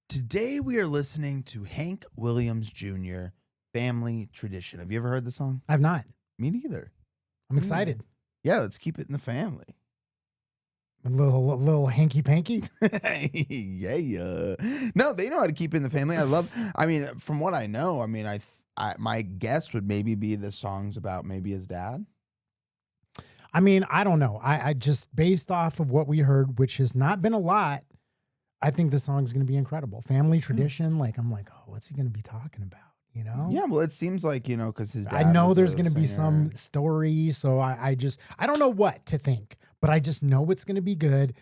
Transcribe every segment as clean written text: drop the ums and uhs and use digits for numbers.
Today we are listening to Hank Williams Jr. Family Tradition. Have you ever heard the song? I've not. Me neither. I'm excited. Yeah, let's keep it in the family. A little hanky panky. Yeah. No, they know how to keep it in the family. From what I know, my guess would maybe be the songs about maybe his dad. I mean, I don't know. I just, based off of what we heard, which has not been a lot, I think the song's going to be incredible. Family tradition. Like, I'm like, oh, what's he going to be talking about? You know? Yeah, well, it seems like, because his dad I know was there's a going to be singer. some story. So I don't know what to think, but I just know it's going to be good.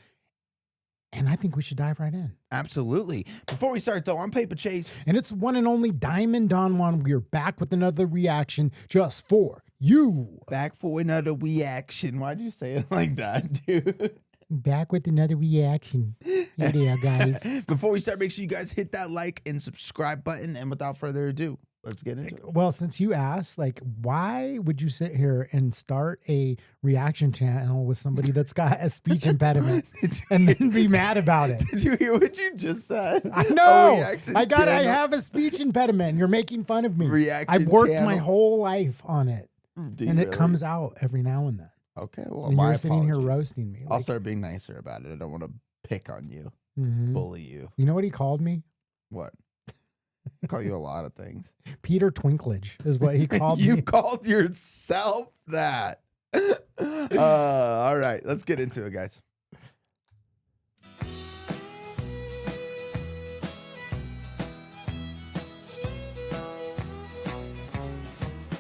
And I think we should dive right in. Absolutely. Before we start, though, I'm Paper Chase. And it's one and only Diamond Don Juan. We are back with another reaction just for you. Back for another reaction. Why'd you say it like that, dude? Back with another reaction. Here they are, guys. Before we start, make sure you guys hit that like and subscribe button. And without further ado, let's get into it. Well, since you asked, like, why would you sit here and start a reaction channel with somebody that's got a speech impediment and then be mad about it? Did you hear what you just said? I know. Reaction I channel. have a speech impediment. And you're making fun of me. Reaction I've worked my channel. whole life on it. Do you And it really? comes out every now and then. Okay, well, And my you're sitting here apologies. roasting me. I'll Like, start being nicer about it. I don't want to pick on you, mhm. bully you. You know what he called me? What? I call you a lot of things. Peter Twinklage is what he called You me. called yourself that. All right, let's get into it, guys.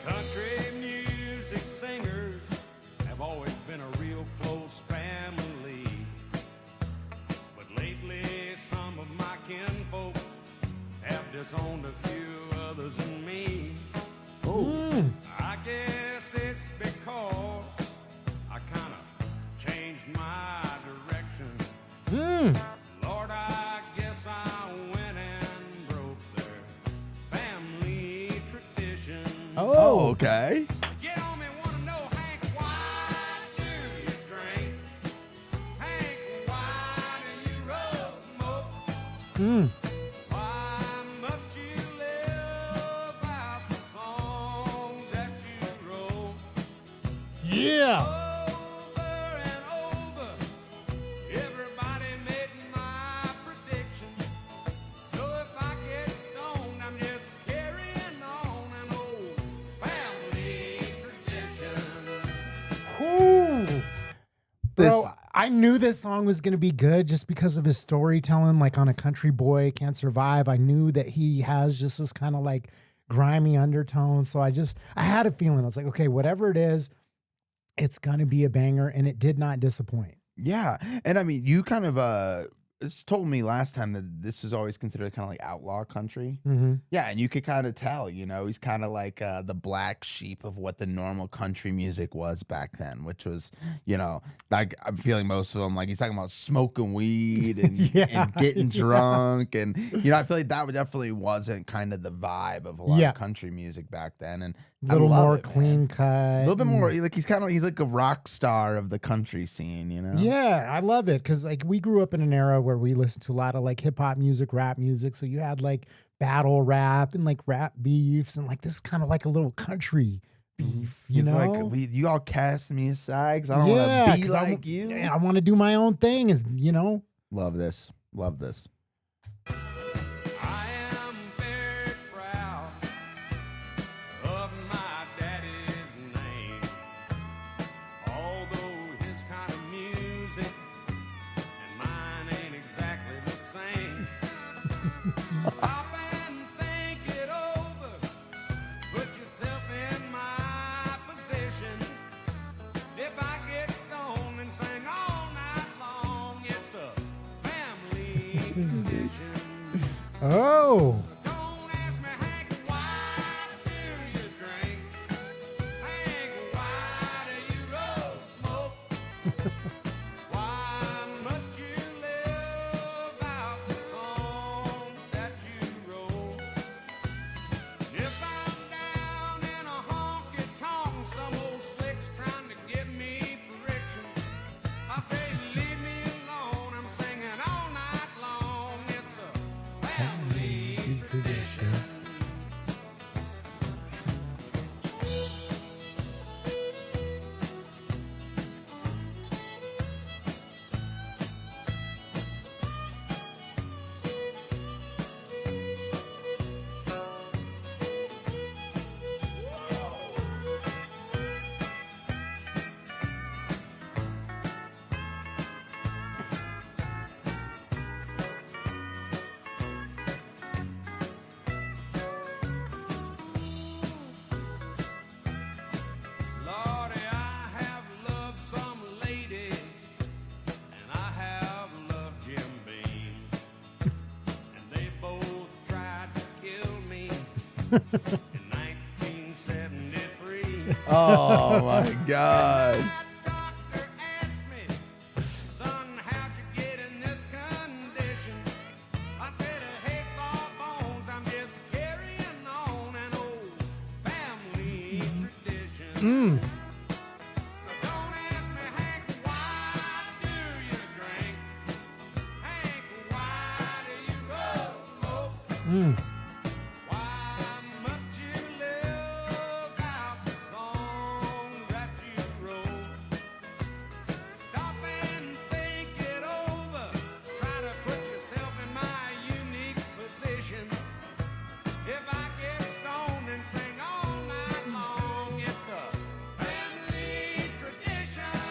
Country music singers have always been a real close family. But lately, some of my kinfolks have disowned a few others than me. Mm. I guess it's because I kind of changed my direction. Mm. Lord, I guess I went and broke their family tradition. Oh, Okay. Get on me, wanna know, Hank, why do you drink? Hank, why do you roll smoke? Mm. Why must you live out the songs that you wrote? Yeah. Over and over, everybody made my prediction. So if I get stoned, I'm just carrying on an old family tradition. Ooh. Bro, This- I knew this song was going to be good just because of his storytelling, like on A Country Boy Can't Survive. I knew that he has just this kind of like grimy undertone. So I had a feeling. I was like, okay, whatever it is, it's going to be a banger. And it did not disappoint. Yeah, and I mean, you kind of told me last time that this is always considered kind of like outlaw country. Mm-hmm. Yeah, and you could kind of tell, he's kind of like the black sheep of what the normal country music was back then, which was, like I'm feeling most of them, like he's talking about smoking weed and, Yeah, and getting yeah. drunk. And, I feel like that definitely wasn't kind of the vibe of a lot Yeah. of country music back then. And A I little love more it, man. clean cut. A little bit and- more, like he's like a rock star of the country scene, Yeah, I love it because like we grew up in an era where we listened to a lot of like hip hop music, rap music. So you had like battle rap and like rap beefs and like this is kind of like a little country beef, you He's know? like, you all cast me aside because I don't want to be 'cause like you. I want to do my own thing, is Love this. Love this. I am very proud of my daddy's name. Although his kind of music and mine ain't exactly the same. Stop and think it over. Put yourself in my position. If I get stoned and sing all night long, it's a family tradition. Oh, Don't ask me, Hank, why do you drink? Hank, why do you roll smoke? Why must you live out the songs that you wrote? If I'm down in a honky-tonk, some old slick's trying to give me friction, I say, leave me alone, I'm singing all night long. It's a in 1973. Oh my God. My doctor asked me, son, how'd you get in this condition? I said, hey, sawbones, I'm just carrying on an old family tradition. So don't ask me, Hank, why do you drink? Hank, why do you roll smoke? Why must you live out the songs that you wrote? Stop and think it over. Try to put yourself in my unique position. If I get stoned and sing all night long, it's a family tradition.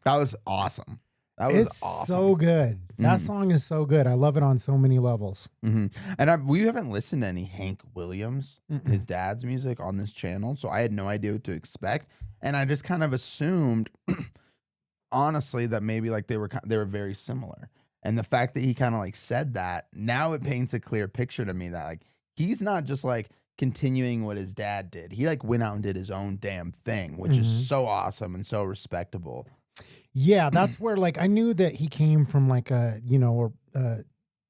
That was awesome. That was It's awesome. so good. That song is so good. I love it on so many levels. And we haven't listened to any Hank Williams, his dad's music on this channel, so I had no idea what to expect, and I just kind of assumed, honestly, that maybe like they were very similar. And the fact that he kind of like said that, now it paints a clear picture to me that like he's not just like continuing what his dad did. He like went out and did his own damn thing, which is so awesome and so respectable. Yeah, that's where like I knew that he came from like a, you know, a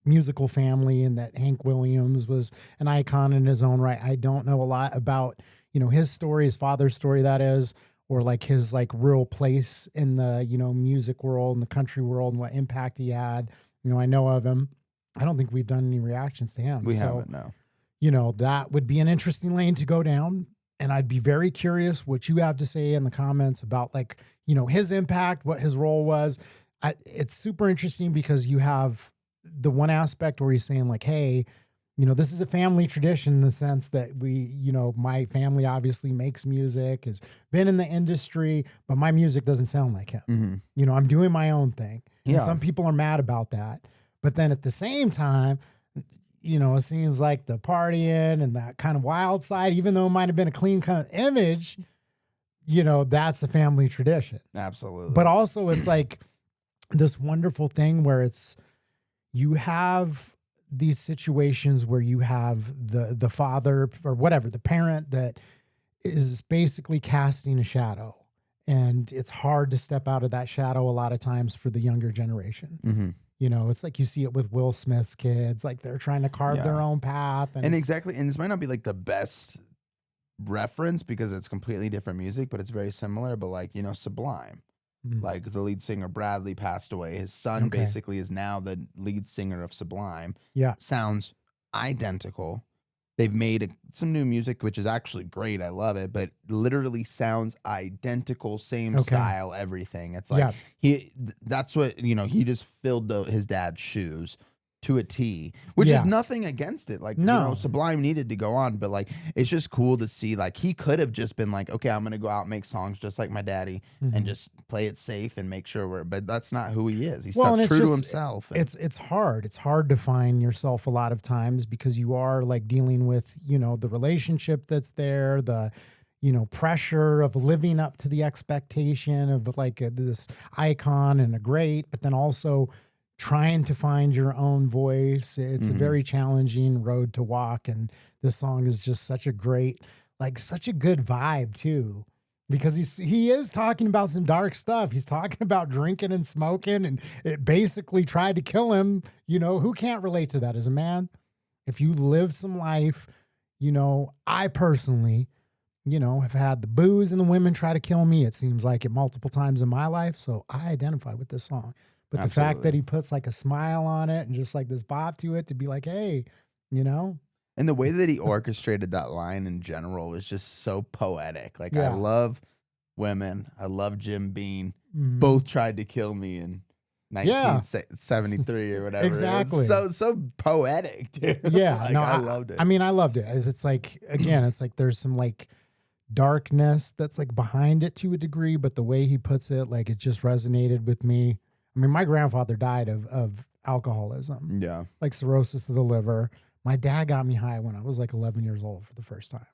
musical family and that Hank Williams was an icon in his own right. I don't know a lot about, you know, his story, his father's story, that is, or like his like real place in the, you know, music world and the country world and what impact he had. You know, I know of him. I don't think we've done any reactions to him. We So, haven't, no. you know, that would be an interesting lane to go down. And I'd be very curious what you have to say in the comments about like, you know, his impact, what his role was. It's super interesting because you have the one aspect where he's saying like, hey, you know, this is a family tradition in the sense that we, you know, my family obviously makes music, has been in the industry, but my music doesn't sound like him. You know, I'm doing my own thing. And Yeah. some people are mad about that. But then at the same time, you know, it seems like the partying and that kind of wild side, even though it might have been a clean kind of image, you know, that's a family tradition. Absolutely. But also it's like this wonderful thing where it's, you have these situations where you have the father or whatever, the parent that is basically casting a shadow. And it's hard to step out of that shadow a lot of times for the younger generation. You know, it's like you see it with Will Smith's kids, like they're trying to carve their own path. And it's- exactly, and this might not be like the best reference because it's completely different music, but it's very similar. But like, you know, Sublime, like the lead singer Bradley passed away. His son Okay. basically is now the lead singer of Sublime. Yeah. Sounds identical. They've made some new music, which is actually great. I love it, but literally sounds identical, same Okay. style, everything. It's like that's what, you know, he just filled his dad's shoes to a T, which Yeah. is nothing against it. Like, you No. know, Sublime needed to go on, but like, it's just cool to see, like, he could have just been like, okay, I'm going to go out and make songs just like my daddy and just play it safe and make sure but that's not who he is. He's Well, and stuck it's true to just- himself. and- It's hard. It's hard to find yourself a lot of times because you are like dealing with, you know, the relationship that's there, the, you know, pressure of living up to the expectation of like this icon and a great, but then also trying to find your own voice. It's a very challenging road to walk. And this song is just such a great, like such a good vibe too. Because he is talking about some dark stuff. He's talking about drinking and smoking, and it basically tried to kill him. You know, who can't relate to that as a man? If you live some life, you know, I personally, you know, have had the booze and the women try to kill me. It seems like it multiple times in my life. So I identify with this song. But the fact that Absolutely. he puts like a smile on it and just like this bop to it to be like, hey, you know, And the way that he orchestrated that line in general is just so poetic. Like, I Yeah. love women. I love Jim Beam. mhm. Both tried to kill me in 1973 or whatever. It was Exactly. so poetic, dude. Yeah, Like, no, I loved it. I mean, I loved it. It's like, again, it's like there's some like darkness that's like behind it to a degree, but the way he puts it, like it just resonated with me. I mean, my grandfather died of alcoholism, yeah. like cirrhosis of the liver. My dad got me high when I was like 11 years old for the first time.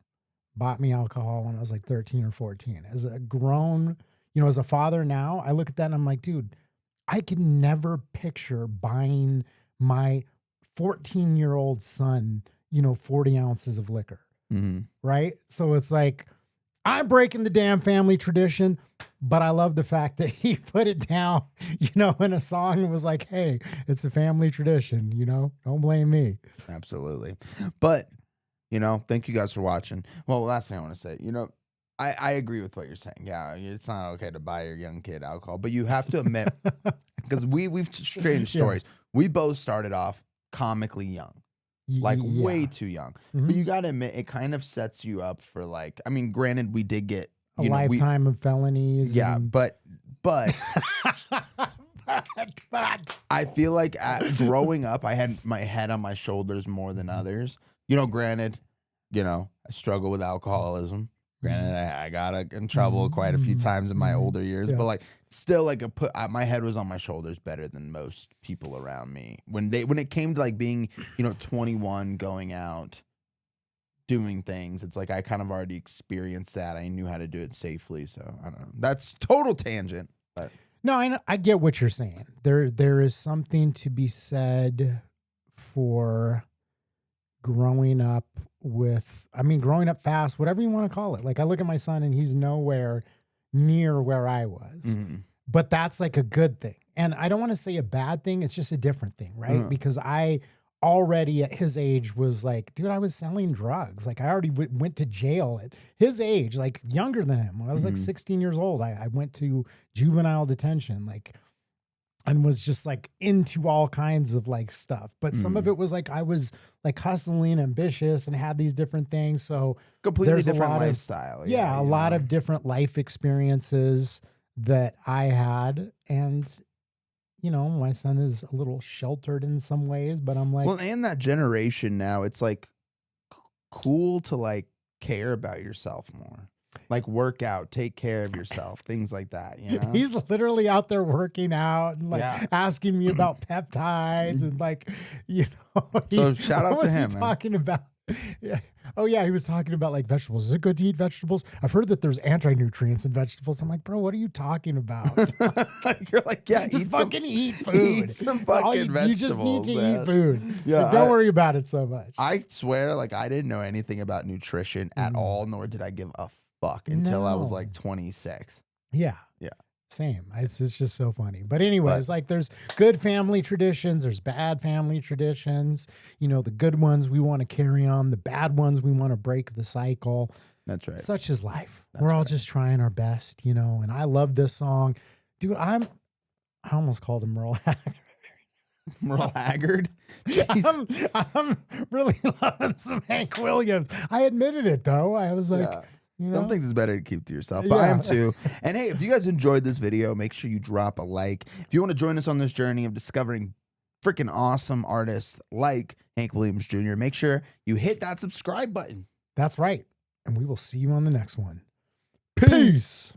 Bought me alcohol when I was like 13 or 14. As a grown, you know, as a father now, I look at that and I'm like, dude, I could never picture buying my 14-year-old son, 40 ounces of liquor. Mhm. Right. So it's like, I'm breaking the damn family tradition, but I love the fact that he put it down, in a song and was like, hey, it's a family tradition, don't blame me. Absolutely. But, thank you guys for watching. Well, last thing I want to say, I agree with what you're saying. Yeah, it's not okay to buy your young kid alcohol, but you have to admit, because we've changed Yeah. stories. We both started off comically young, like way too young. Mhm. But you got to admit, it kind of sets you up for like, I mean, granted, we did get A you know, we- lifetime of felonies. yeah, and- but but I feel like growing up, I had my head on my shoulders more than others. Granted, I struggle with alcoholism. Granted, I got in trouble quite a few times in my older years, Yeah. but like still, like my head was on my shoulders better than most people around me when it came to like being 21, going out, doing things. It's like I kind of already experienced that. I knew how to do it safely, so I don't know. That's total tangent, but no, I get what you're saying. There is something to be said for growing up growing up fast, whatever you want to call it. Like I look at my son and he's nowhere near where I was, but that's like a good thing. And I don't want to say a bad thing. It's just a different thing, right? Because I already at his age was like, dude, I was selling drugs. Like I already went to jail at his age, like younger than him. When I was like 16 years old, I went to juvenile detention, like, and was just like into all kinds of like stuff. But some of it was like I was like hustling, ambitious, and had these different things. So completely there's a different lot of- lifestyle. a lot of different life experiences that I had. And, my son is a little sheltered in some ways, but I'm like, Well, and that generation now, it's like cool to like care about yourself more. Like work out, take care of yourself, things like that. he's literally out there working out and like Yeah. asking me about peptides and like, So shout out what to was him, he man. talking about? Yeah. Oh yeah, he was talking about like vegetables. Is it good to eat vegetables? I've heard that there's anti-nutrients in vegetables. I'm like, bro, what are you talking about? You're like, yeah, Just eat some, fucking eat food. eat some fucking You just need vegetables, to man. eat food. Yeah, Like, don't I- worry about it so much. I swear, like I didn't know anything about nutrition at all, nor did I give a fuck until I was No. like 26. Yeah. Yeah. Same. It's just so funny. But anyways, like there's good family traditions, there's bad family traditions. The good ones we want to carry on, the bad ones we want to break the cycle. That's right. Such is life. We're all just trying our best, and I love this song. Dude, I almost called him Merle Haggard. Merle Haggard. Jeez. I'm really loving some Hank Williams. I admitted it though. I was like, Yeah. Some things is better to keep to yourself, but Yeah. I am too. And hey, if you guys enjoyed this video, make sure you drop a like. If you want to join us on this journey of discovering freaking awesome artists like Hank Williams Jr., make sure you hit that subscribe button. that's right. And we will see you on the next one. Peace.